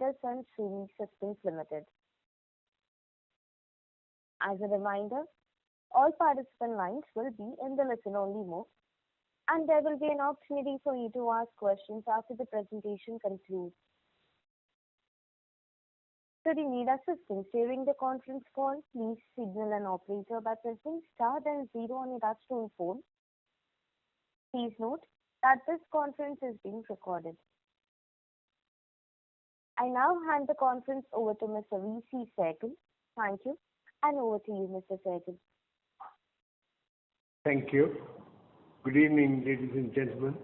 Motherson Sumi Systems Limited. As a reminder, all participant lines will be in the listen-only mode, and there will be an opportunity for you to ask questions after the presentation concludes. Should you need assistance during the conference call, please signal an operator by pressing star then 0 on your touchtone phone. Please note that this conference is being recorded. I now hand the conference over to Mr. V.C. Sehgal. Thank you, and over to you, Mr. Sehgal. Thank you. Good evening, ladies and gentlemen.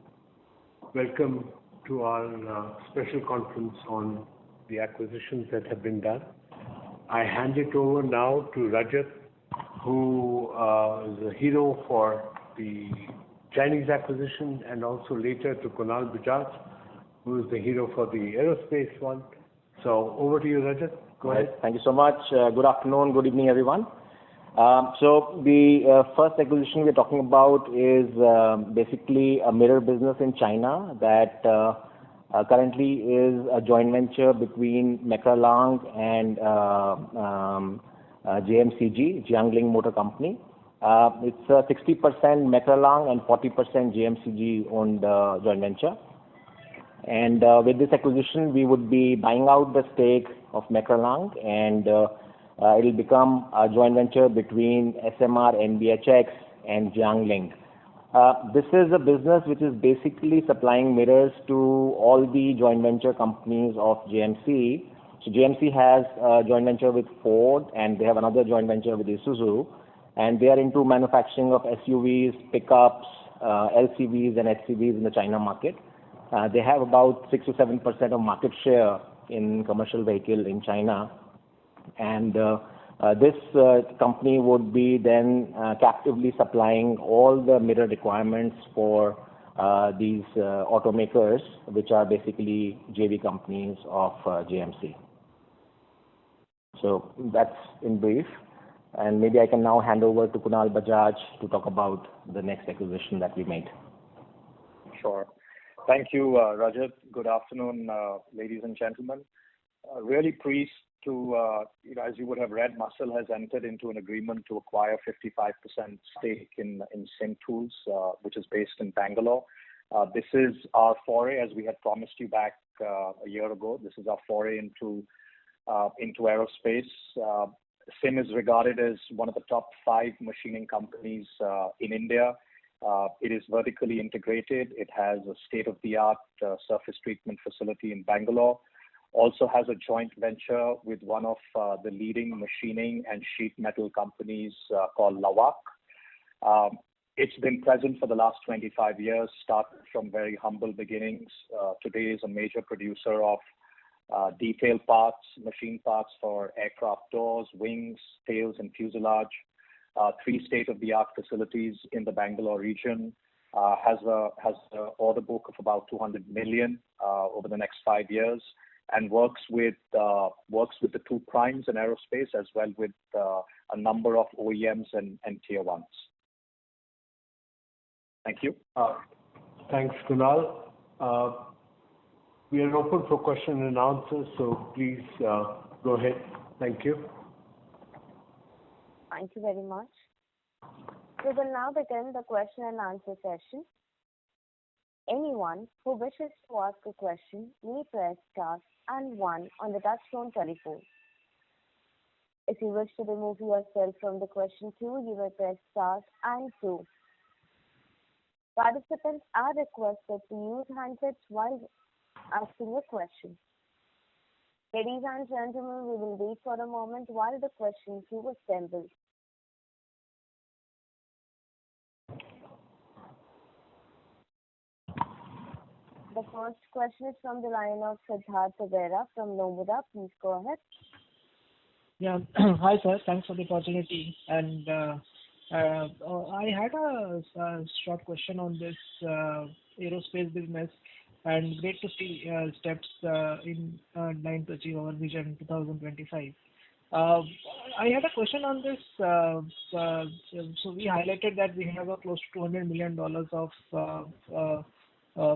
Welcome to our special conference on the acquisitions that have been done. I hand it over now to Rajat, who is a hero for the Chinese acquisition, and also later to Kunal Bajaj, who is the hero for the aerospace one. So over to you, Rajat. Go ahead. Thank you so much. Good afternoon, good evening, everyone. So the first acquisition we're talking about is basically a mirror business in China that currently is a joint venture between Mekralang and JMCG, Jiangling Motor Company. It's a 60% Mekralang and 40% JMCG owned joint venture. And with this acquisition, we would be buying out the stake of Mekralang, and it will become a joint venture between SMR, NBHX, and Jiangling. This is a business which is basically supplying mirrors to all the joint venture companies of JMC. So JMC has a joint venture with Ford, and they have another joint venture with Isuzu, and they are into manufacturing of SUVs, pickups, LCVs, and HCVs in the China market. They have about 6 to 7% of market share in commercial vehicle in China, and this company would be then captively supplying all the mirror requirements for these automakers, which are basically JV companies of JMC. So that's in brief, and maybe I can now hand over to Kunal Bajaj to talk about the next acquisition that we made. Sure. Thank you, Rajat. Good afternoon, ladies and gentlemen. Really pleased to, as you would have read, Muscle has entered into an agreement to acquire 55% stake in Singh Tools, which is based in Bangalore. This is our foray, as we had promised you back a year ago. This is our foray into aerospace. Sim is regarded as one of the top 5 machining companies in India. It is vertically integrated. It has a state-of-the-art surface treatment facility in Bangalore. Also has a joint venture with one of the leading machining and sheet metal companies called Lawak. It's been present for the last 25 years, started from very humble beginnings. Today is a major producer of detail parts, machine parts for aircraft doors, wings, tails, and fuselage. 3 state-of-the-art facilities in the Bangalore region. Has an order book of about 200 million over the next 5 years, and works with the 2 primes in aerospace, as well with a number of OEMs and tier ones. Thank you. Thanks, Kunal. We are open for question and answers, so please go ahead. Thank you. Thank you very much. We will now begin the question and answer session. Anyone who wishes to ask a question may press star and 1 on the touchtone telephone. If you wish to remove yourself from the question queue, you may press star and 2. Participants are requested to use handsets while asking a question. Ladies and gentlemen, we will wait for a moment while the question queue assembles. The first question is from the line of Siddharth Bera from Nomura. Please go ahead. Yeah. Hi, sir. Thanks for the opportunity. And I had a short question on this aerospace business, and great to see steps in line to achieve our vision 2025. I had a question on this. So we highlighted that we have a close to $200 million of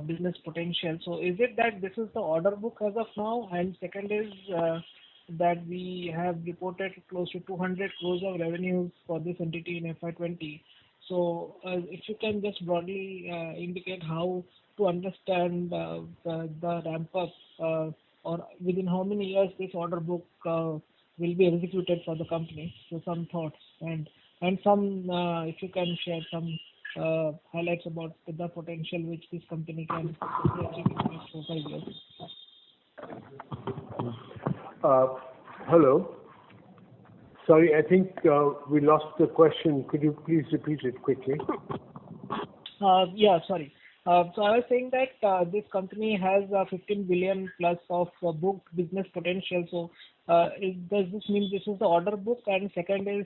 business potential. So is it that this is the order book as of now? And second is that we have reported close to 200 crores of revenues for this entity in FY20. So if you can just broadly indicate how to understand the ramp up or within how many years this order book will be executed for the company. So some thoughts and some if you can share some highlights about the potential which this company can achieve in the next 4-5 years. Hello. Sorry, I think we lost the question. Could you please repeat it quickly? Yeah, sorry. So I was saying that this company has 15 billion plus of booked business potential. So does this mean this is the order book? And second is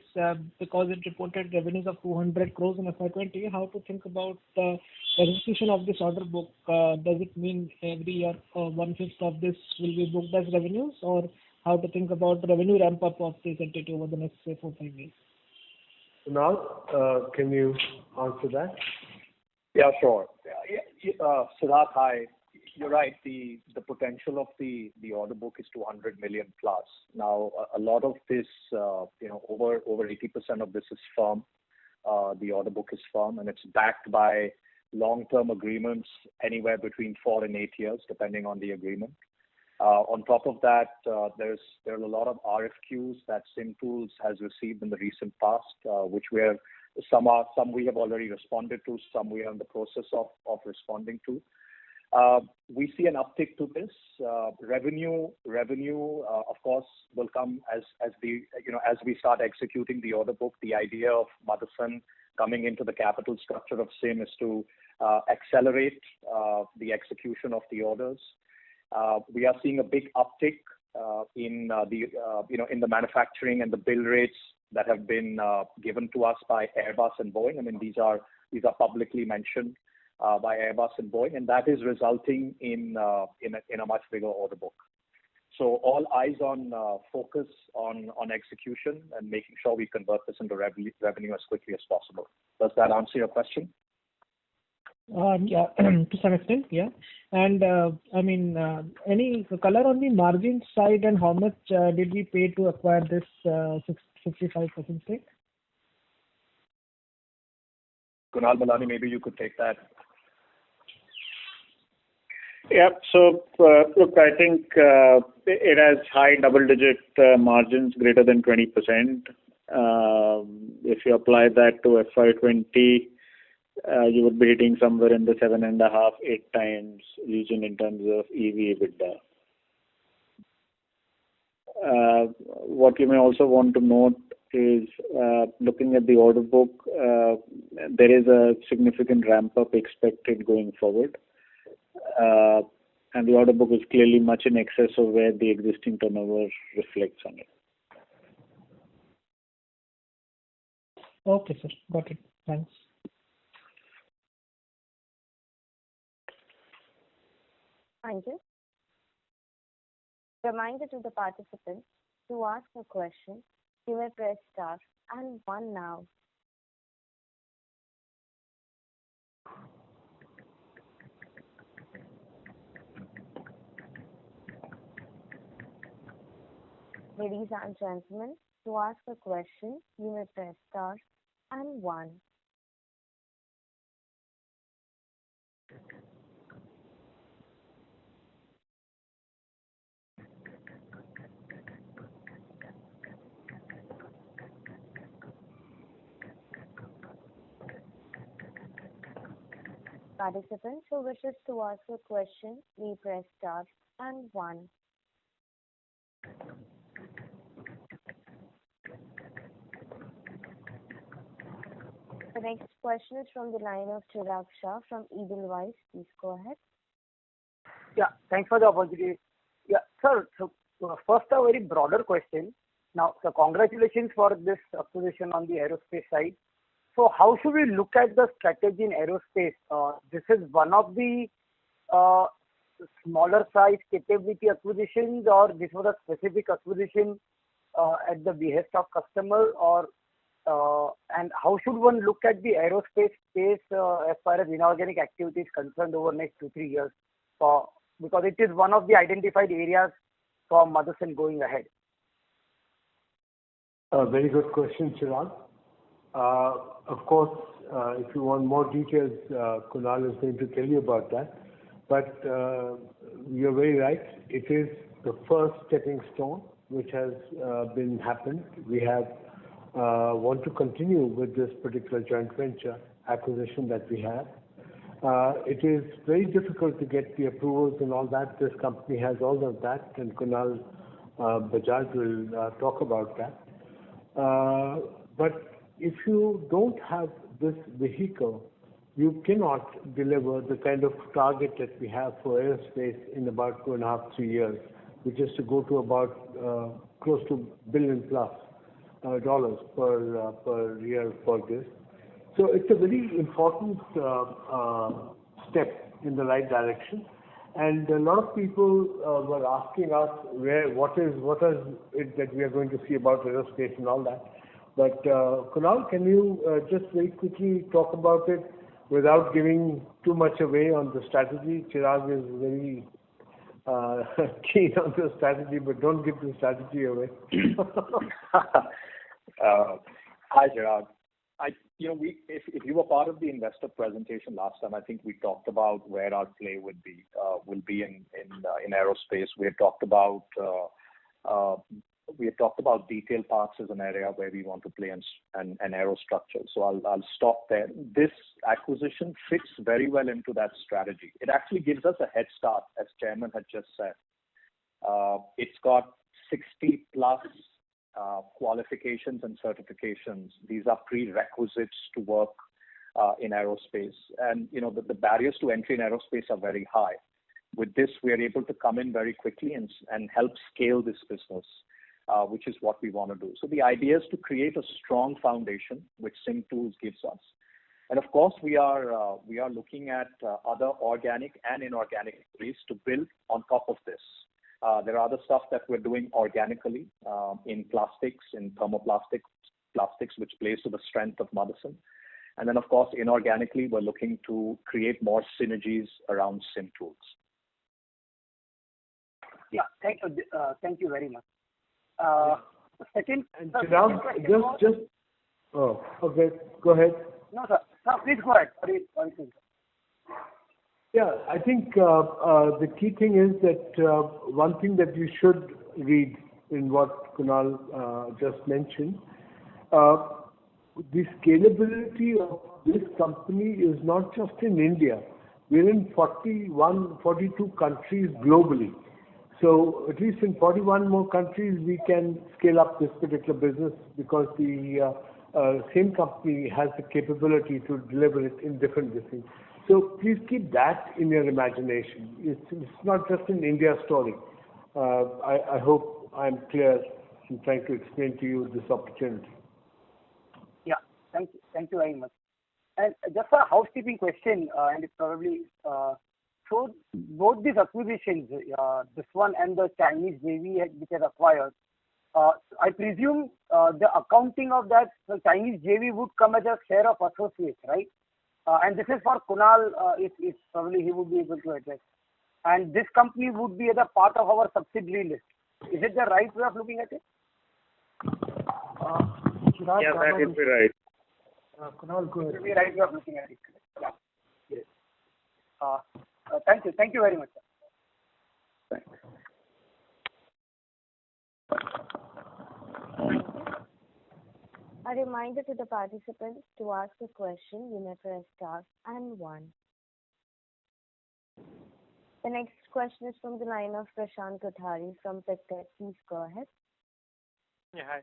because it reported revenues of 200 crores in FY20, how to think about the execution of this order book? Does it mean every year 1/5 of this will be booked as revenues, or how to think about the revenue ramp up of this entity over the next, say, 4-5 years? Kunal, can you answer that? Yeah, sure. Siddharth, hi. You're right. The potential of the order book is 200 million plus. Now, a lot of this, over 80% of this is firm. The order book is firm, and it's backed by long-term agreements anywhere between 4 and 8 years, depending on the agreement. On top of that, there are a lot of RFQs that SimTools has received in the recent past, which some we have already responded to, some we are in the process of responding to. We see an uptick to this revenue. Of course, will come as we start executing the order book. The idea of Motherson coming into the capital structure of Sim is to accelerate the execution of the orders. We are seeing a big uptick in the manufacturing and the bill rates that have been given to us by Airbus and Boeing. I mean, these are publicly mentioned by Airbus and Boeing, and that is resulting in a much bigger order book. So all eyes on focus on execution and making sure we convert this into revenue as quickly as possible. Does that answer your question? Yeah, to some extent, yeah. And any color on the margin side and how much did we pay to acquire this 65% stake? Kunal Malani, maybe you could take that. Yeah. So, look, I think it has high double-digit margins, greater than 20%. If you apply that to FY20, you would be hitting somewhere in the 7.5-8 times region in terms of EV EBITDA. What you may also want to note is, looking at the order book, there is a significant ramp up expected going forward. And the order book is clearly much in excess of where the existing turnover reflects on it. Okay, sir. Got it. Thanks. Thank you. Reminder to the participants, to ask a question, you may press star and 1 now. Ladies and gentlemen, to ask a question, you may press star and 1. Participants who wishes to ask a question, may press star and 1. The next question is from the line of Chirag Shah from Edelweiss. Please go ahead. Yeah, thanks for the opportunity. Yeah, sir, so first a very broader question. Now, so congratulations for this acquisition on the aerospace side. So how should we look at the strategy in aerospace? This is one of the smaller size capability acquisitions, or this was a specific acquisition at the behest of customer, or And how should one look at the aerospace space as far as inorganic activity is concerned over next 2-3 years? Because it is one of the identified areas for Motherson going ahead. A very good question, Chirag. Of course, if you want more details, Kunal is going to tell you about that. But you're very right. It is the first stepping stone which has been happened. We have want to continue with this particular joint venture acquisition that we have. It is very difficult to get the approvals and all that. This company has all of that, and Kunal Bajaj will talk about that. But if you don't have this vehicle, you cannot deliver the kind of target that we have for aerospace in about 2.5-3 years, which is to go to about close to $1 billion plus dollars per year for this. So it's a very important step in the right direction. And a lot of people were asking us what is it that we are going to see about aerospace and all that. But Kunal, can you just very quickly talk about it without giving too much away on the strategy? Chirag is very keen on the strategy, but don't give the strategy away. Hi, Chirag. If you were part of the investor presentation last time, I think we talked about where our play will be in aerospace. We had talked about detailed parts as an area where we want to play and aerostructure. So I'll stop there. This acquisition fits very well into that strategy. It actually gives us a head start, as Chairman had just said. It's got 60 plus qualifications and certifications. These are prerequisites to work in aerospace, and the barriers to entry in aerospace are very high. With this, we are able to come in very quickly and help scale this business, which is what we want to do. So the idea is to create a strong foundation, which Sim Tools gives us. And of course, we are looking at other organic and inorganic ways to build on top of this. There are other stuff that we're doing organically in plastics, in thermoplastics, which plays to the strength of Motherson. And then, of course, inorganically, we're looking to create more synergies around Sim Tools. Yeah, thank you very much. Second, and Chirag, okay, go ahead. No, sir. Sir, please go ahead. Sorry. Yeah, I think the key thing is that one thing that you should read in what Kunal just mentioned, the scalability of this company is not just in India. We're in 42 countries globally. So at least in 41 more countries, we can scale up this particular business because the same company has the capability to deliver it in different districts. So please keep that in your imagination. It's not just an India story. I hope I'm clear in trying to explain to you this opportunity. Yeah, thank you very much. And just a housekeeping question, and it's probably so both these acquisitions, this one and the Chinese JV which has acquired, I presume the accounting of that the Chinese JV would come as a share of associates, right? And this is for Kunal, if probably he would be able to address. And this company would be as a part of our subsidiary list. Is it the right way of looking at it? Yeah, that would be right. Kunal, go ahead. It would be right way of looking at it. Yeah. Yes. Thank you very much, sir. Thanks. A reminder to the participants to ask a question, you may press star and 1. The next question is from the line of Prashant Kothari from Pictet. Please go ahead. Yeah, hi.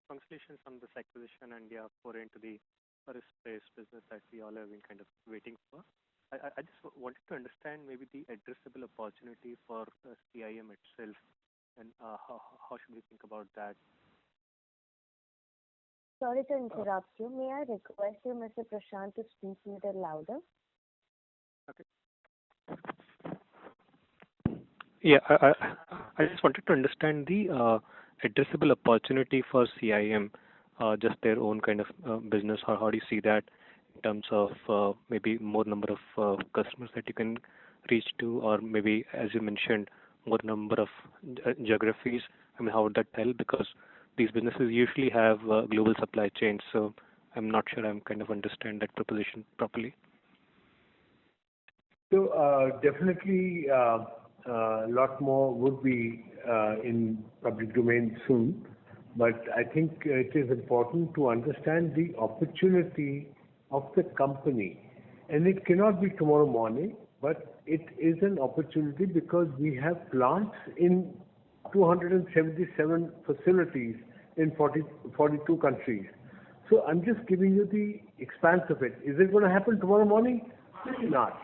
Congratulations on this acquisition and foray into the aerospace business that we all have been kind of waiting for. I just wanted to understand maybe the addressable opportunity for CIM itself and how should we think about that? Sorry to interrupt you. May I request you, Mr. Prashant, to speak a little louder? Okay. Yeah, I just wanted to understand the addressable opportunity for CIM just their own kind of business? How do you see that in terms of maybe more number of customers that you can reach to, or maybe, as you mentioned, more number of geographies? I mean, how would that help? Because these businesses usually have global supply chains, so I'm not sure I'm kind of understand that proposition properly. So definitely a lot more would be in public domain soon, but I think it is important to understand the opportunity of the company, and it cannot be tomorrow morning, but it is an opportunity because we have plants in 277 facilities in 42 countries. So I'm just giving you the expanse of it. Is it going to happen tomorrow morning? Maybe not.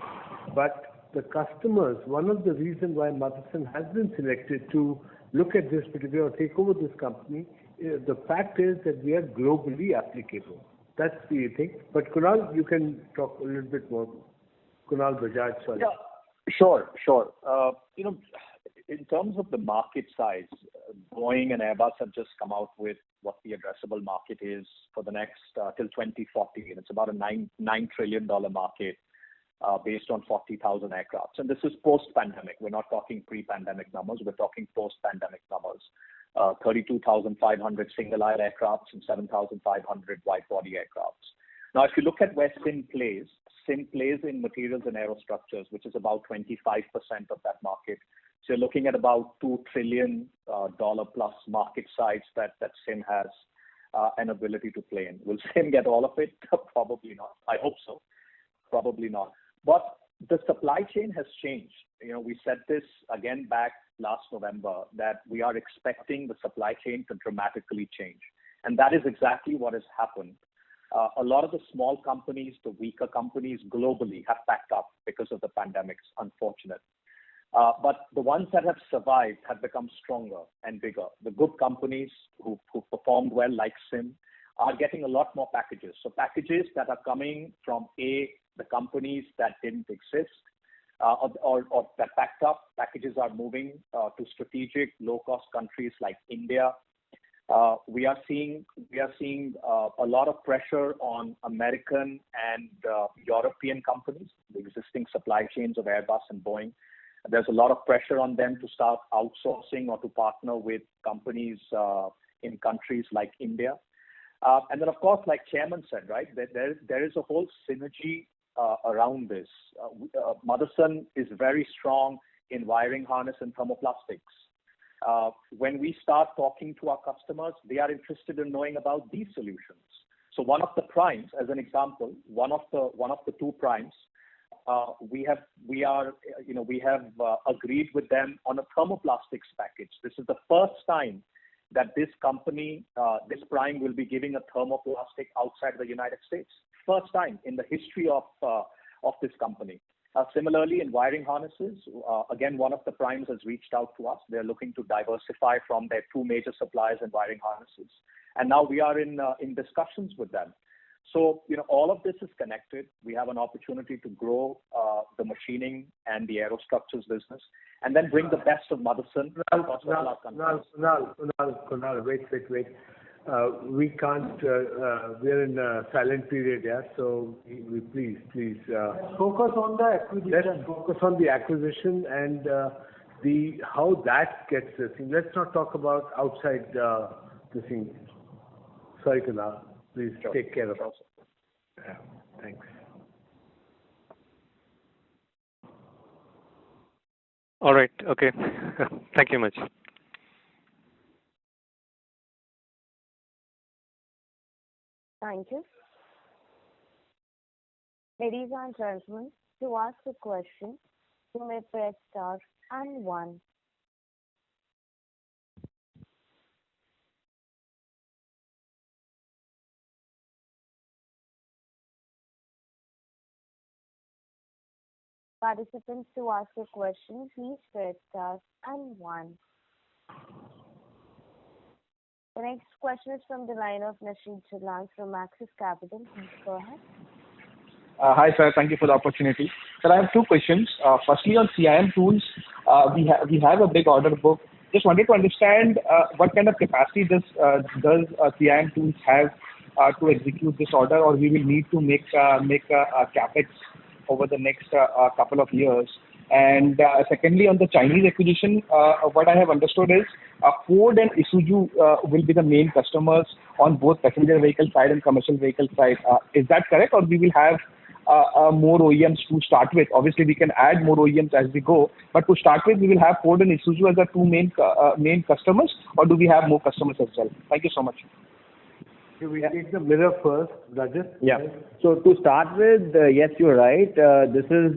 But the customers, one of the reasons why Motherson has been selected to look at this particular, take over this company, the fact is that we are globally applicable. That's the thing. But Kunal, you can talk a little bit more. Kunal Bajaj, sorry. Yeah, sure. In terms of the market size, Boeing and Airbus have just come out with what the addressable market is for the next till 2040, and it's about a $9 trillion market based on 40,000 aircrafts. And this is post-pandemic. We're not talking pre-pandemic numbers. We're talking post-pandemic numbers. 32,500 single-aisle aircrafts and 7,500 wide-body aircrafts. Now, if you look at where SIM plays in materials and aerostructures, which is about 25% of that market. So you're looking at about $2 trillion plus market size that SIM has an ability to play in. Will SIM get all of it? Probably not. I hope so. Probably not. But the supply chain has changed. We said this again back last November that we are expecting the supply chain to dramatically change. And that is exactly what has happened. A lot of the small companies, the weaker companies globally have packed up because of the pandemic. It's unfortunate. But the ones that have survived have become stronger and bigger. The good companies who performed well, like SIM, are getting a lot more packages. So packages that are coming from the companies that didn't exist or that packed up. Packages are moving to strategic low-cost countries like India. We are seeing a lot of pressure on American and European companies, the existing supply chains of Airbus and Boeing. There's a lot of pressure on them to start outsourcing or to partner with companies in countries like India. And then, of course, like Chairman said, right, there is a whole synergy around this. Motherson is very strong in wiring harness and thermoplastics. When we start talking to our customers, they are interested in knowing about these solutions. So one of the primes, as an example, one of the two primes, we have agreed with them on a thermoplastics package. This is the first time that this company, this prime, will be giving a thermoplastic outside the United States. First time in the history of this company. Similarly, in wiring harnesses, again, one of the primes has reached out to us. They're looking to diversify from their two major suppliers in wiring harnesses. And now we are in discussions with them. So, all of this is connected. We have an opportunity to grow the machining and the aerostructures business, and then bring the best of Motherson across all our countries. Kunal, wait. We can't, we're in a silent period, yeah, so we please. Focus on the acquisition. Let's focus on the acquisition and how that gets the thing. Let's not talk about outside the thing. Sorry, Kunal. Please take care of us. Yeah, thanks. All right. Okay. Thank you much. Thank you. Ladies and gentlemen, to ask a question, you may press star and 1. Participants, to ask a question, please press star and 1. The next question is from the line of Nashid Jalan from Axis Capital. Please go ahead. Hi, sir. Thank you for the opportunity. Sir, I have two questions. Firstly, on CIM tools, we have a big order book Just wanted to understand what kind of capacity does CIM Tools have to execute this order, or we will need to make a capex over the next couple of years. And secondly, on the Chinese acquisition, what I have understood is Ford and Isuzu will be the main customers on both passenger vehicle side and commercial vehicle side. Is that correct, or we will have more OEMs to start with? Obviously, we can add more OEMs as we go, but to start with, we will have Ford and Isuzu as the two main customers, or do we have more customers as well? Thank you so much. Can we take the mirror first, Rajat? Yeah. So to start with, yes, you're right. This is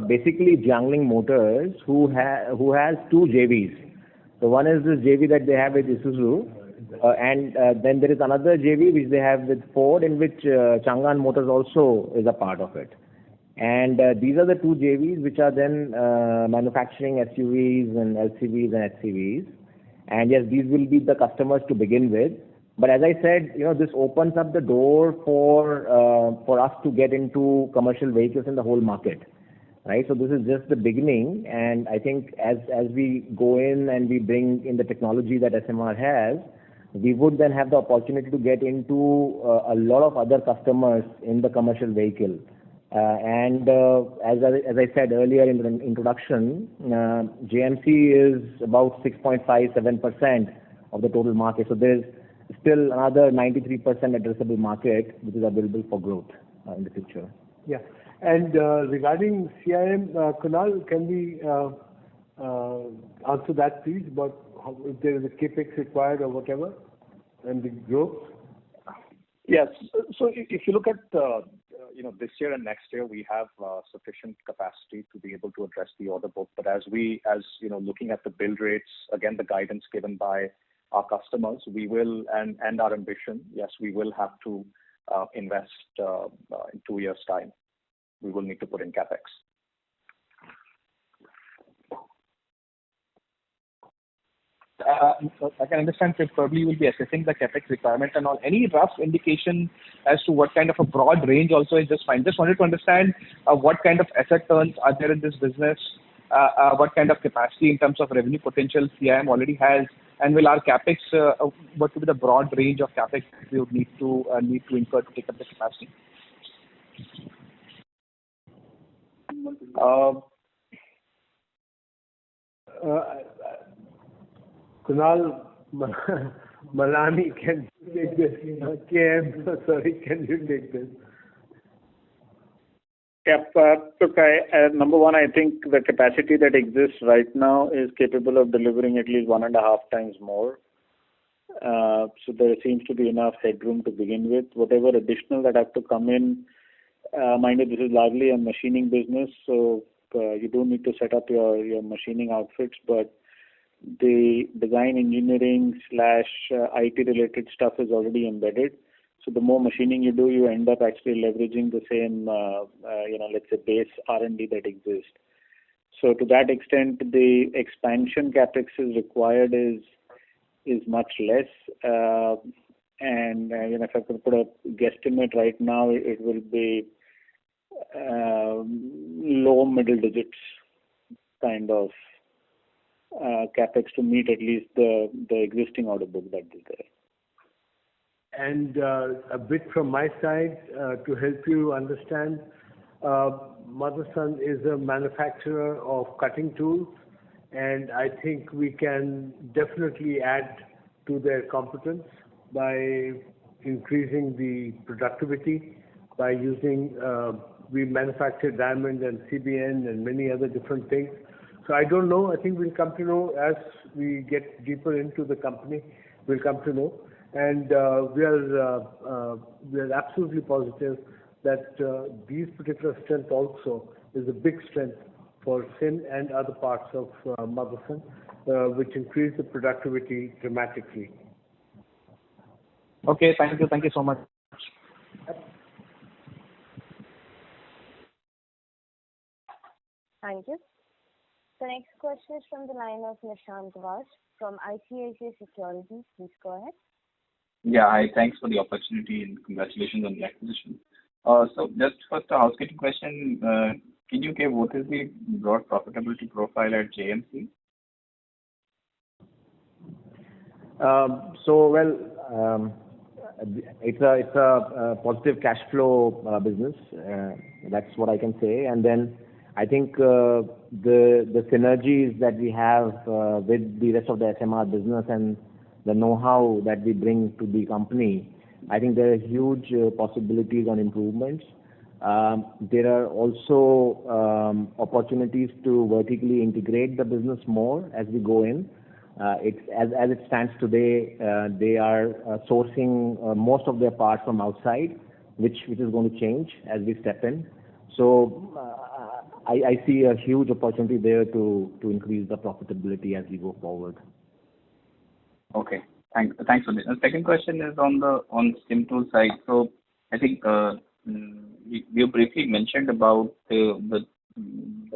basically Jiangling Motors, who has two JVs. So one is this JV that they have with Isuzu, and then there is another JV which they have with Ford, in which Changan Motors also is a part of it. And these are the two JVs which are then manufacturing SUVs and LCVs and HCVs. And yes, these will be the customers to begin with. But as I said, this opens up the door for us to get into commercial vehicles in the whole market, right? So this is just the beginning, and I think as we go in and we bring in the technology that SMR has, we would then have the opportunity to get into a lot of other customers in the commercial vehicle. And as I said earlier in the introduction, JMC is about 6.57% of the total market. So there's still another 93% addressable market which is available for growth in the future. Yeah. And regarding CIM, Kunal, can we answer that, please, about if there is a capex required or whatever, and the growth? Yes. So if you look at this year and next year, we have sufficient capacity to be able to address the order book. But as looking at the build rates, again, the guidance given by our customers, we will, and our ambition, yes, we will have to invest in 2 years' time. We will need to put in capex. I can understand that probably you will be assessing the capex requirement and all. Any rough indication as to what kind of a broad range also is just fine. Just wanted to understand what kind of asset turns are there in this business, what kind of capacity in terms of revenue potential CIM already has, and will our capex, what would be the broad range of capex we would need to incur to take up the capacity? Kunal Malani, can you take this? KM, sorry, can you take this? Yep. Look, number one, I think the capacity that exists right now is capable of delivering at least 1.5 times more. So there seems to be enough headroom to begin with. Whatever additional that have to come in, mind you, this is largely a machining business, so you don't need to set up your machining outfits, but the design engineering / IT related stuff is already embedded. So the more machining you do, you end up actually leveraging the same, let's say, base R&D that exists. So to that extent, the expansion capex is required is much less. And if I could put a guesstimate right now, it will be low middle digits kind of capex to meet at least the existing order book that is there. And a bit from my side to help you understand, Motherson is a manufacturer of cutting tools, and I think we can definitely add to their competence by increasing the productivity, by using, we manufacture diamond and CBN and many other different things. So I don't know, I think we'll come to know as we get deeper into the company, we'll come to know. And we are absolutely positive that these particular strength also is a big strength for SIN and other parts of Motherson, which increase the productivity dramatically. Okay, thank you so much. Thank you. The next question is from the line of Nishant Vash from ICICI Securities. Please go ahead. Yeah, hi. Thanks for the opportunity and congratulations on the acquisition. So just first a housekeeping question. Can you give what is the broad profitability profile at JMC? It's a positive cash flow business. That's what I can say. And then I think the synergies that we have with the rest of the SMR business and the know-how that we bring to the company, I think there are huge possibilities on improvements. There are also opportunities to vertically integrate the business more as we go in. As it stands today, they are sourcing most of their parts from outside, which is going to change as we step in. So I see a huge opportunity there to increase the profitability as we go forward. Okay. Thanks for this. The second question is on SIM tool side. So I think you briefly mentioned about the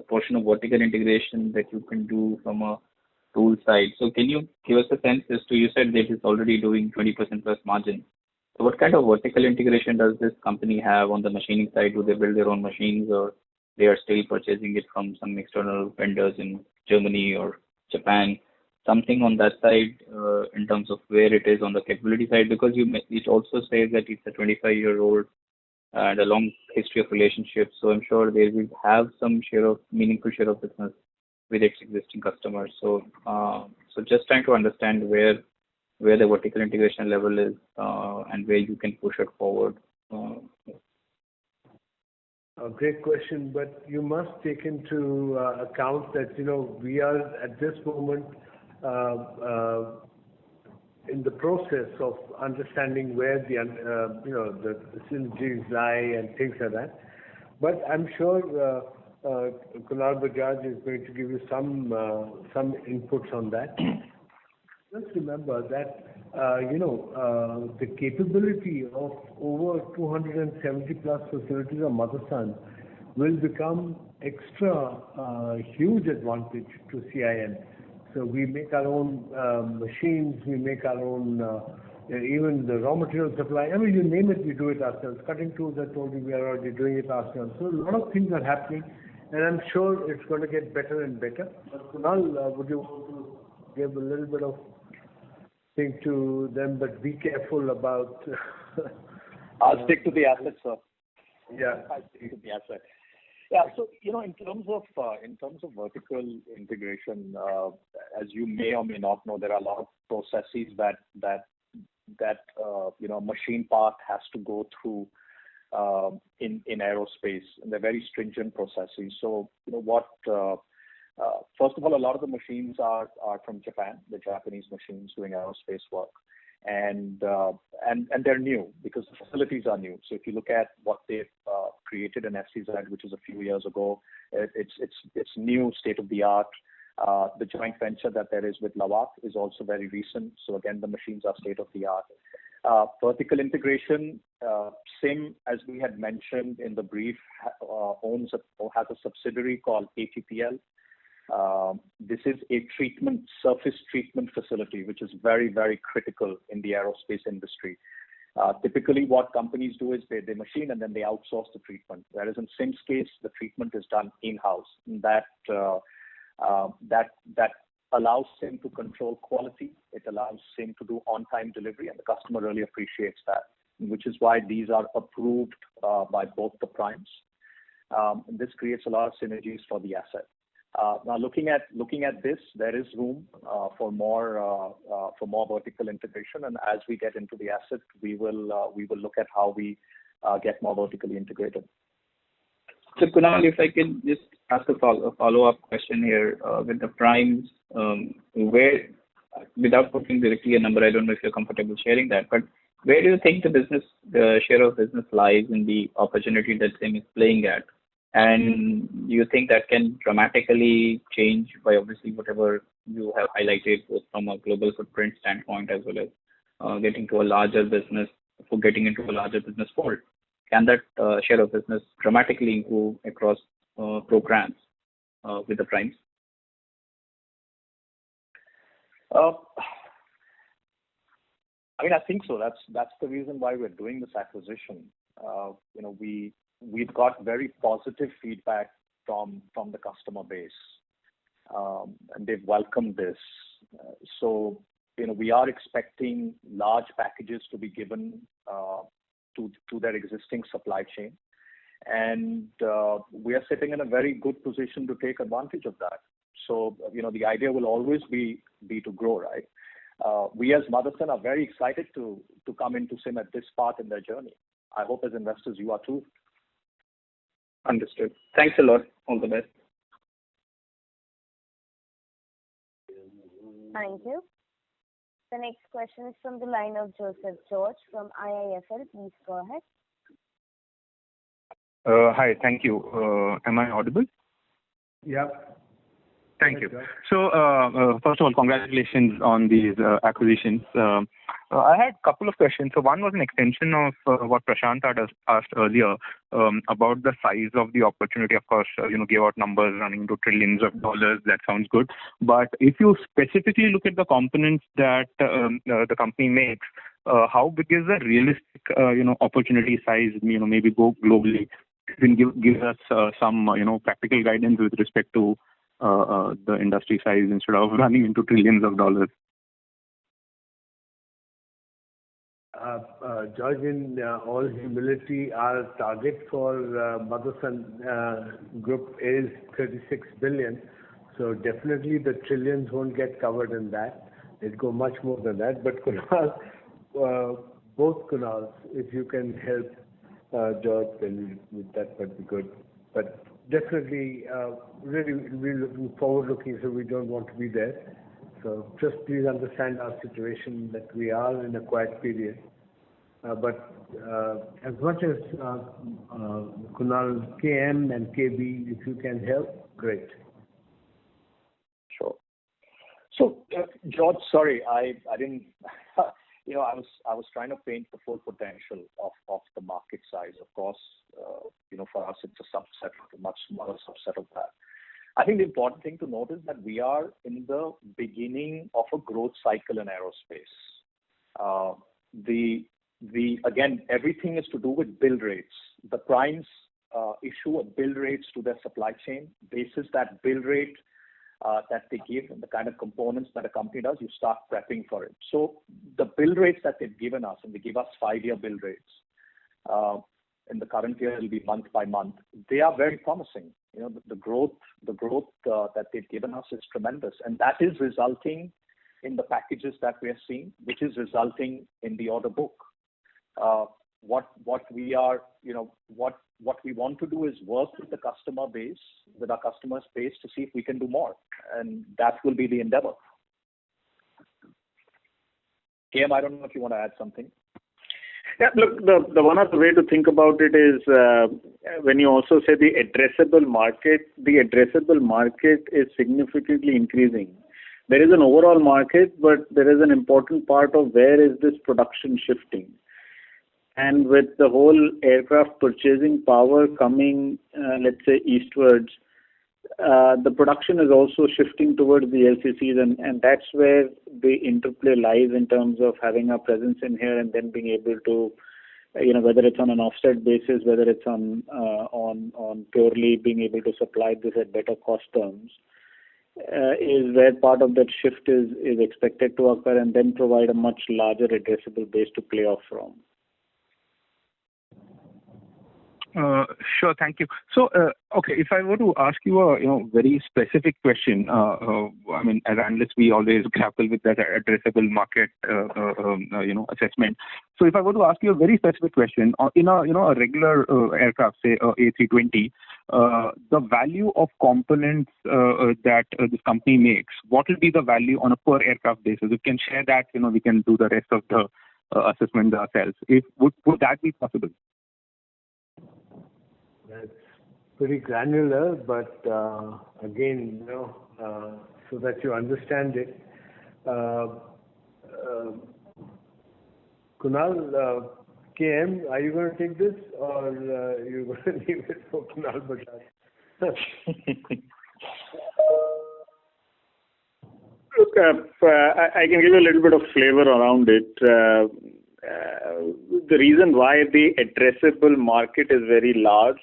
portion of vertical integration that you can do from a tool side. So can you give us a sense as to, you said that it's already doing 20% plus margin. So what kind of vertical integration does this company have on the machining side? Do they build their own machines, or they are still purchasing it from some external vendors in Germany or Japan? Something on that side in terms of where it is on the capability side, because it also says that it's a 25-year-old and a long history of relationships. So I'm sure they will have some meaningful share of business with its existing customers. So just trying to understand where the vertical integration level is and where you can push it forward. A great question, but you must take into account that we are at this moment in the process of understanding where the synergies lie and things like that. But I'm sure Kunal Bajaj is going to give you some inputs on that. Just remember that the capability of over 270 plus facilities of Motherson will become extra huge advantage to CIN. So we make our own machines, we make our own even the raw material supply. I mean, you name it, we do it ourselves. Cutting tools, I told you, we are already doing it ourselves. So a lot of things are happening, and I'm sure it's going to get better and better. But Kunal, would you want to give a little bit of thing to them, but be careful about... I'll stick to the assets, sir. Yeah. I'll stick to the asset. Yeah. So, in terms of vertical integration, as you may or may not know, there are a lot of processes that machine part has to go through in aerospace, and they're very stringent processes. So, first of all, a lot of the machines are from Japan, the Japanese machines doing aerospace work. And they're new because the facilities are new. So if you look at what they've created in FCZ, which is a few years ago, it's new, state of the art. The joint venture that there is with Lawak is also very recent. So again, the machines are state of the art. Vertical integration, SIM, as we had mentioned in the brief, has a subsidiary called ATPL. This is a surface treatment facility, which is very, very critical in the aerospace industry. Typically, what companies do is they machine and then they outsource the treatment. Whereas in SIM's case, the treatment is done in-house. That allows SIM to control quality. It allows SIM to do on-time delivery, and the customer really appreciates that, which is why these are approved by both the primes. This creates a lot of synergies for the asset. Now, looking at this, there is room for more vertical integration, and as we get into the asset, we will look at how we get more vertically integrated. So, Kunal, if I can just ask a follow-up question here with the primes, where, without putting directly a number, I don't know if you're comfortable sharing that, but where do you think the share of business lies in the opportunity that SIM is playing at? And do you think that can dramatically change by obviously whatever you have highlighted, both from a global footprint standpoint as well as getting into a larger business fold? Can that share of business dramatically improve across programs with the primes? I think so. That's the reason why we're doing this acquisition. We've got very positive feedback from the customer base, and they've welcomed this. So we are expecting large packages to be given to their existing supply chain. And we are sitting in a very good position to take advantage of that. So, the idea will always be to grow, right? We as Motherson are very excited to come into SIM at this part in their journey. I hope as investors you are too. Understood. Thanks a lot. All the best. Thank you. The next question is from the line of Joseph George from IIFL. Please go ahead. Hi, thank you. Am I audible? Yeah. Thank you. So, first of all, congratulations on these acquisitions. I had a couple of questions. So, one was an extension of what Prashant had asked earlier about the size of the opportunity. Of course, gave out numbers running into trillions of dollars. That sounds good. But if you specifically look at the components that the company makes, how big is the realistic, opportunity size? Maybe go globally. You can give us some, practical guidance with respect to the industry size instead of running into trillions of dollars. George, in all humility, our target for Motherson Group is 36 billion. So definitely the trillions won't get covered in that. It'll go much more than that. But Kunal, both Kunals, if you can help George, then that would be good. But definitely, really, we're looking forward-looking, so we don't want to be there. So just please understand our situation that we are in a quiet period. But as much as Kunal, KM and KB, if you can help, great. Sure. So, George, sorry, I didn't. I was trying to paint the full potential of the market size. Of course, for us it's a subset, a much smaller subset of that. I think the important thing to note is that we are in the beginning of a growth cycle in aerospace. Again, everything is to do with build rates. The primes issue a build rates to their supply chain. Basis that build rate that they give and the kind of components that a company does, you start prepping for it. So the build rates that they've given us, and they give us 5-year build rates. In the current year, it'll be month by month. They are very promising. The growth that they've given us is tremendous, and that is resulting in the packages that we are seeing, which is resulting in the order book. What we want to do is work with the customer base, with our customer base, to see if we can do more, and that will be the endeavor. KM, I don't know if you want to add something. Yeah, look, the one other way to think about it is when you also say the addressable market is significantly increasing. There is an overall market, but there is an important part of where is this production shifting. And with the whole aircraft purchasing power coming, let's say, eastwards, the production is also shifting towards the LCCs, and that's where the interplay lies in terms of having a presence in here and then being able to, whether it's on an offset basis, whether it's on purely being able to supply this at better cost terms, is where part of that shift is expected to occur, and then provide a much larger addressable base to play off from. Sure, thank you. So, okay, if I were to ask you a very specific question, as analysts, we always grapple with that addressable market, assessment. So, if I were to ask you a very specific question, in a regular aircraft, say A320, the value of components that this company makes, what will be the value on a per aircraft basis? If you can share that, we can do the rest of the assessment ourselves. Would that be possible? That's pretty granular, but again, so that you understand it. Kunal, KM, are you going to take this, or are you going to leave it for Kunal Bajaj? Look, I can give you a little bit of flavor around it. The reason why the addressable market is very large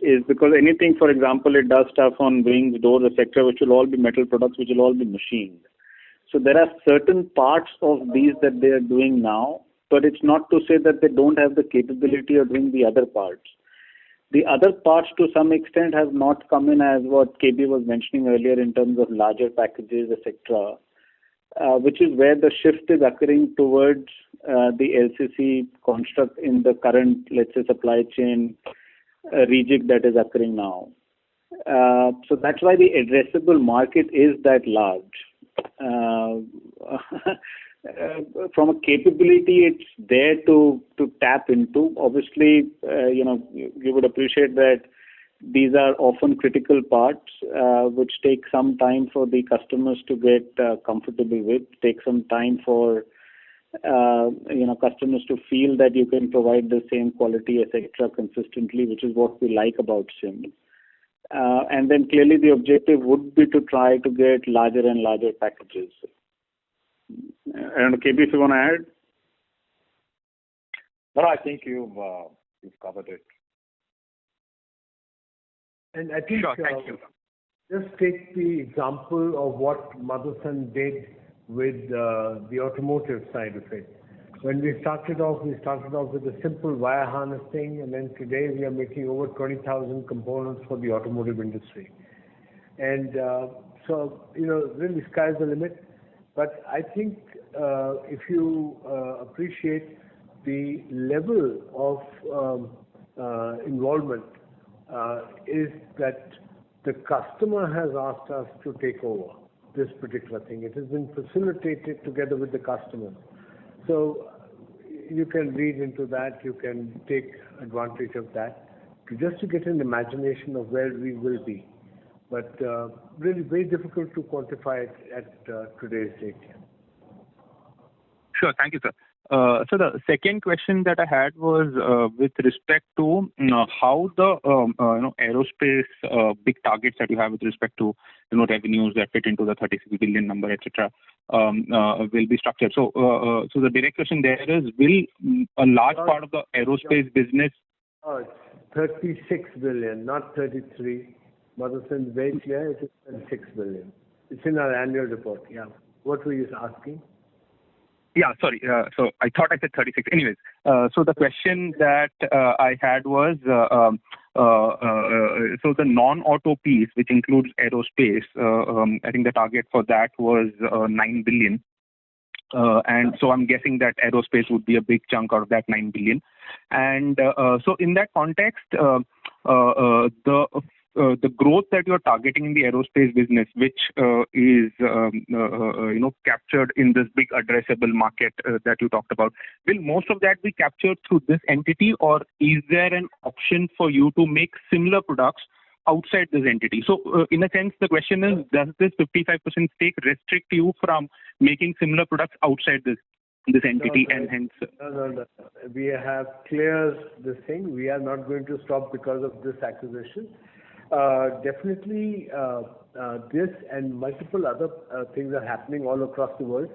is because anything, for example, it does stuff on wings, doors, etc., which will all be metal products, which will all be machined. So there are certain parts of these that they are doing now, but it's not to say that they don't have the capability of doing the other parts. The other parts to some extent have not come in as what KB was mentioning earlier in terms of larger packages, etc., which is where the shift is occurring towards the LCC construct in the current, let's say, supply chain rejig that is occurring now. So that's why the addressable market is that large. From a capability, it's there to tap into. Obviously, you would appreciate that these are often critical parts, which take some time for the customers to get comfortable with, take some time for customers to feel that you can provide the same quality, etc., consistently, which is what we like about SIM. And then clearly the objective would be to try to get larger and larger packages. I don't know, KB, if you want to add? No, I think you've covered it. And I think, sure, thank you. Just take the example of what Motherson did with the automotive side of it. When we started off with a simple wire harnessing, and then today we are making over 20,000 components for the automotive industry. And so, really sky's the limit. But I think if you appreciate the level of involvement is that the customer has asked us to take over this particular thing. It has been facilitated together with the customer. So you can read into that, you can take advantage of that, just to get an imagination of where we will be. But really very difficult to quantify it at today's date. Sure, thank you, sir. So the second question that I had was with respect to how the aerospace big targets that you have with respect to revenues that fit into the 36 billion number, etc., will be structured. So the direct question there is, will a large part of the aerospace business? Oh, it's 36 billion, not 33. Motherson is very clear. It is 36 billion. It's in our annual report. Yeah. What were you asking? Yeah, sorry. So I thought I said 36. Anyways, so the question that I had was, so the non-auto piece, which includes aerospace, I think the target for that was 9 billion. And so I'm guessing that aerospace would be a big chunk out of that 9 billion. And so in that context, the growth that you're targeting in the aerospace business, which is captured in this big addressable market that you talked about, will most of that be captured through this entity, or is there an option for you to make similar products outside this entity? So in a sense, the question is, does this 55% stake restrict you from making similar products outside this entity? No. And hence No. We have cleared this thing. We are not going to stop because of this acquisition. Definitely, this and multiple other things are happening all across the world,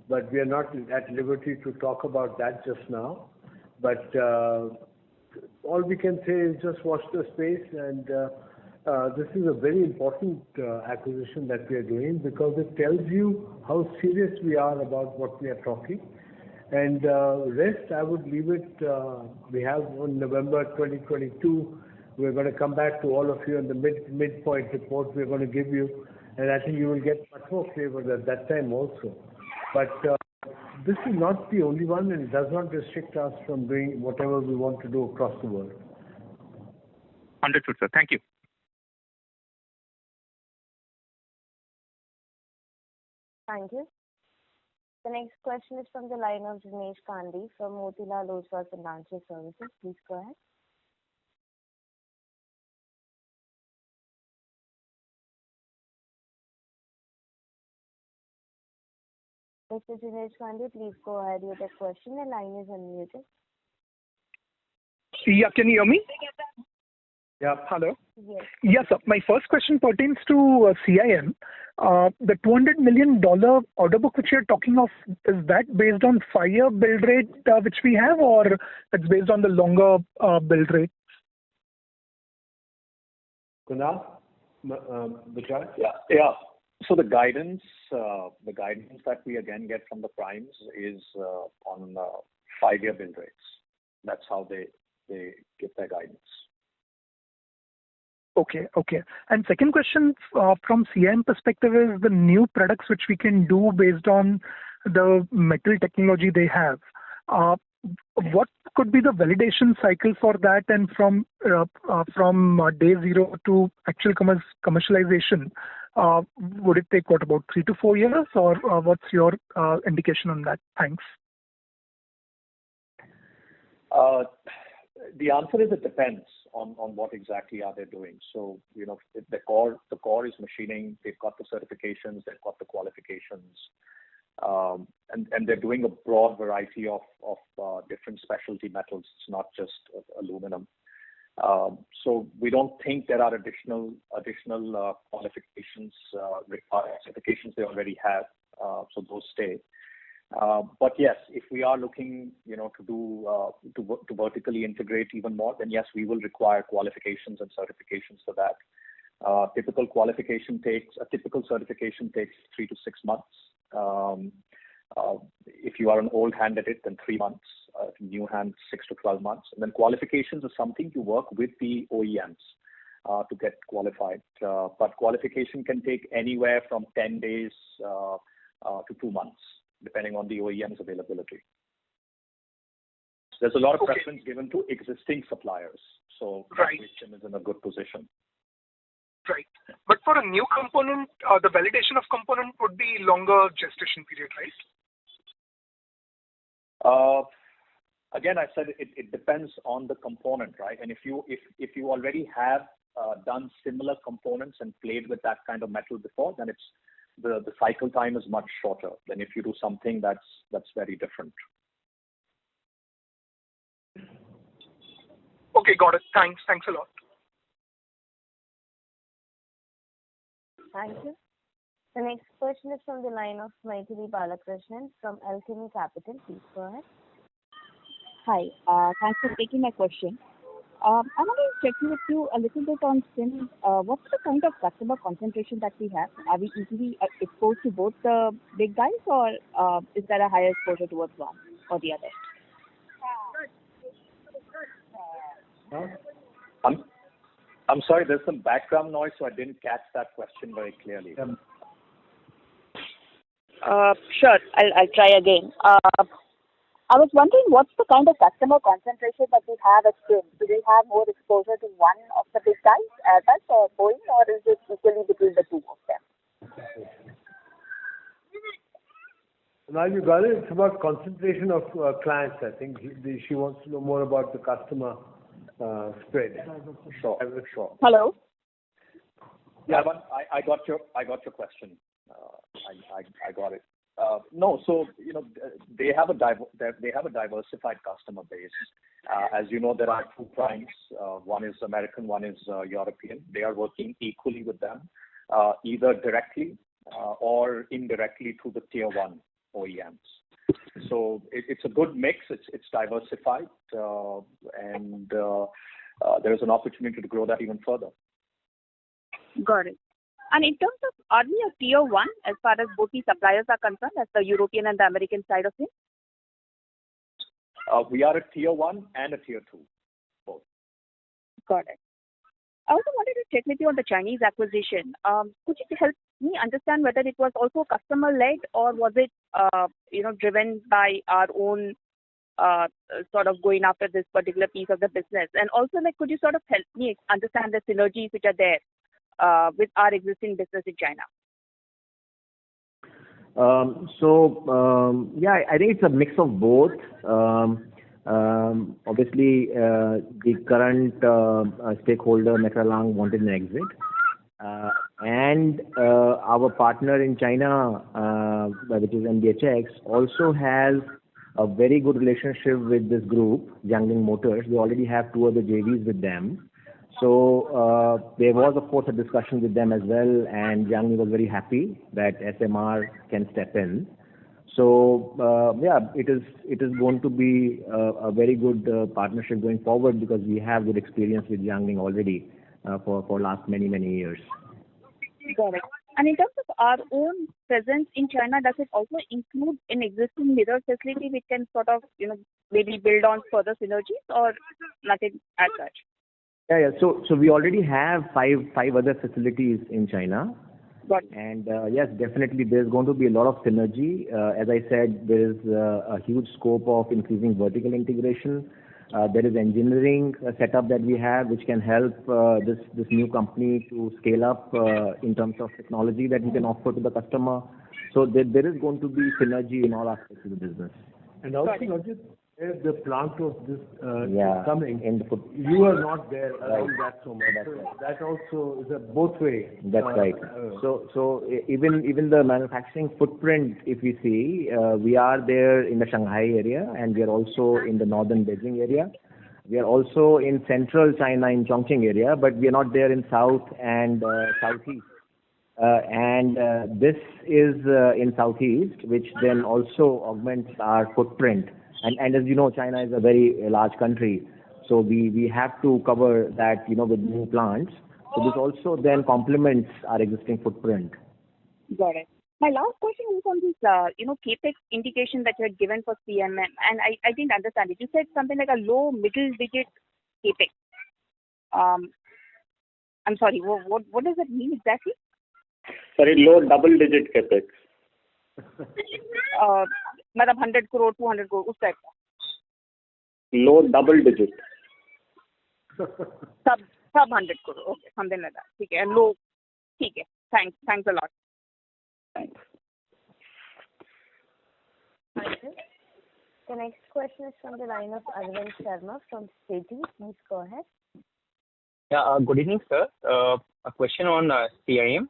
but we are not at liberty to talk about that just now. But all we can say is just watch the space, and this is a very important acquisition that we are doing, because it tells you how serious we are about what we are talking. And rest, I would leave it. We have on November 2022. We're going to come back to all of you in the midpoint report we're going to give you, and I think you will get much more flavor at that time also. But this is not the only one, and it does not restrict us from doing whatever we want to do across the world. Understood, sir. Thank you. Thank you. The next question is from the line of Jinesh Gandhi from Motilal Oswal Financial Services. Please go ahead. Mr. Jinesh Gandhi, please go ahead with the question. The line is unmuted. Yeah, can you hear me? Yeah. Hello? Yes. Yes, sir. My first question pertains to CIM. The $200 million order book which you're talking of, is that based on 5-year build rate which we have, or it's based on the longer build rate? Kunal? Bajaj? Yeah. So the guidance that we again get from the primes is on 5-year bill rates. That's how they give their guidance. Okay. And second question from CIM perspective is the new products which we can do based on the metal technology they have. What could be the validation cycle for that, and from day zero to actual commercialization? Would it take about 3 to 4 years, or what's your indication on that? Thanks. The answer is it depends on what exactly are they doing. So, the core is machining. They've got the certifications. They've got the qualifications. And they're doing a broad variety of different specialty metals. It's not just aluminum. So we don't think there are additional qualifications required. Certifications they already have, so those stay. But yes, if we are looking, to vertically integrate even more, then yes, we will require qualifications and certifications for that. Typical certification takes 3 to 6 months. If you are an old hand at it, then 3 months. New hand, 6 to 12 months. And then qualifications is something you work with the OEMs to get qualified. But qualification can take anywhere from 10 days to 2 months, depending on the OEM's availability. There's a lot of preference given to existing suppliers. So Vision is in a good position. Right. But for a new component, the validation of component would be longer gestation period, right? Again, I said it depends on the component, right? And if you already have done similar components and played with that kind of metal before, then it's the cycle time is much shorter than if you do something that's very different. Okay, got it. Thanks a lot. Thank you. The next question is from the line of Maithili Balakrishnan from Alchemy Capital. Please go ahead. Hi. Thanks for taking my question. I want to check with you a little bit on SIM. What's the kind of customer concentration that we have? Are we easily exposed to both the big guys, or is there a higher exposure towards one or the other? I'm sorry, there's some background noise, so I didn't catch that question very clearly. Sure, I'll try again. I was wondering what's the kind of customer concentration that we have at SIM? Do we have more exposure to one of the big guys, Airbus or Boeing, or is it equally between the two of them? Now you got it. It's about concentration of clients. I think she wants to know more about the customer spread. Sure. Hello. Yeah, but I got your question. I got it. No, so they have a diversified customer base. As you know, there are 2 primes. One is American, one is European. They are working equally with them, either directly or indirectly through the tier 1 OEMs. So it's a good mix. It's diversified, and there is an opportunity to grow that even further. Got it. And in terms of, are we a tier 1 as far as both the suppliers are concerned, as the European and the American side of it? We are a tier 1 and a tier 2, both. Got it. I also wanted to check with you on the Chinese acquisition. Could you help me understand whether it was also customer-led, or was it, driven by our own sort of going after this particular piece of the business? And also, could you sort of help me understand the synergies which are there with our existing business in China? I think it's a mix of both. Obviously, the current stakeholder, Mekralang, wanted an exit. And our partner in China, which is MDHX, also has a very good relationship with this group, Jiangling Motors. We already have 2 other JVs with them. So there was, of course, a discussion with them as well, and Jiangling was very happy that SMR can step in. So it is going to be a very good partnership going forward, because we have good experience with Jiangling already for last many years. Got it. And in terms of our own presence in China, does it also include an existing mirror facility which can sort of, maybe build on further synergies, or nothing as such? Yeah. So we already have five other facilities in China. Got it. And yes, definitely there's going to be a lot of synergy. As I said, there is a huge scope of increasing vertical integration. There is engineering setup that we have, which can help this new company to scale up in terms of technology that we can offer to the customer. So there is going to be synergy in all aspects of the business. And also, Rajat, the plant of this coming, in the you are not there around Right. that so much. That's So right. that also is a both way. That's right. So even the manufacturing footprint, if we see, we are there in the Shanghai area, and we are also in the northern Beijing area. We are also in central China in Chongqing area, but we are not there in south and southeast. This is in southeast, which then also augments our footprint. And as you know, China is a very large country, so we have to cover that, with new plants. So this also then complements our existing footprint. Got it. My last question is on this, capex indication that you had given for CMM, and I didn't understand it. You said something like a low middle digit capex. I'm sorry. What does that mean exactly? Sorry, low double-digit capex. मतलब 100 crore, 200 crore, उस type का. Low double-digit. Sub 100 crore. Okay, something like that. ठीक है. And low. ठीक है. Thanks a lot. Thanks. Thank you. The next question is from the line of Arvind Sharma from Citi. Please go ahead. Yeah, good evening, sir. A question on CIM.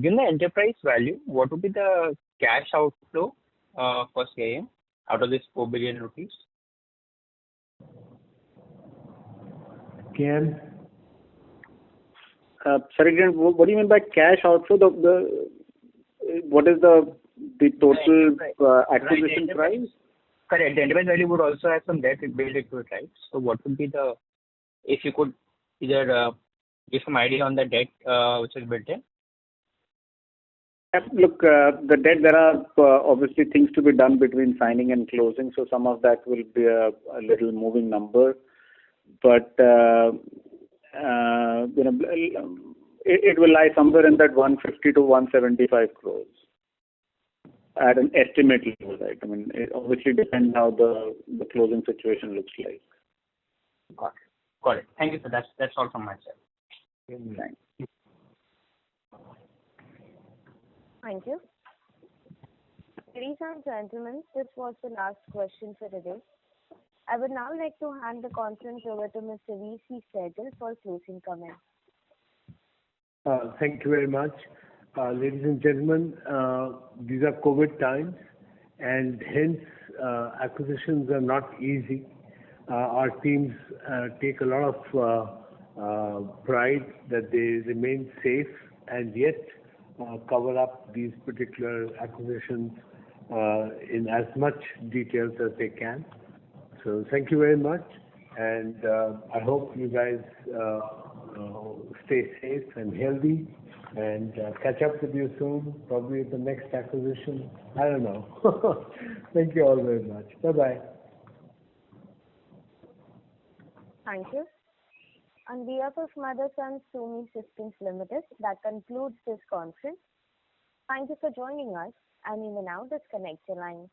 Given the enterprise value, what would be the cash outflow for CIM out of this 4 billion rupees? Ken? Sorry, what do you mean by cash outflow? What is the total acquisition price? Correct. The enterprise value would also have some debt built into it, right? So what would be the, if you could either give some idea on the debt which is built in? Look, the debt, there are obviously things to be done between signing and closing, so some of that will be a little moving number. But it will lie somewhere in that 150 to 175 crores at an estimate level, right? I mean, it obviously depends how the closing situation looks like. Got it. Thank you, sir. That's all from my side. Thanks. Thank you. Ladies and gentlemen, this was the last question for today. I would now like to hand the conference over to Mr. V.C. Sehgal for closing comments. Thank you very much. Ladies and gentlemen, these are COVID times, and hence acquisitions are not easy. Our teams take a lot of pride that they remain safe and yet cover up these particular acquisitions in as much details as they can. So thank you very much, and I hope you guys stay safe and healthy, and catch up with you soon, probably at the next acquisition. I don't know. Thank you all very much. Bye-bye. Thank you. On behalf of Motherson Sumi Systems Limited, that concludes this conference. Thank you for joining us, and you may now disconnect your line.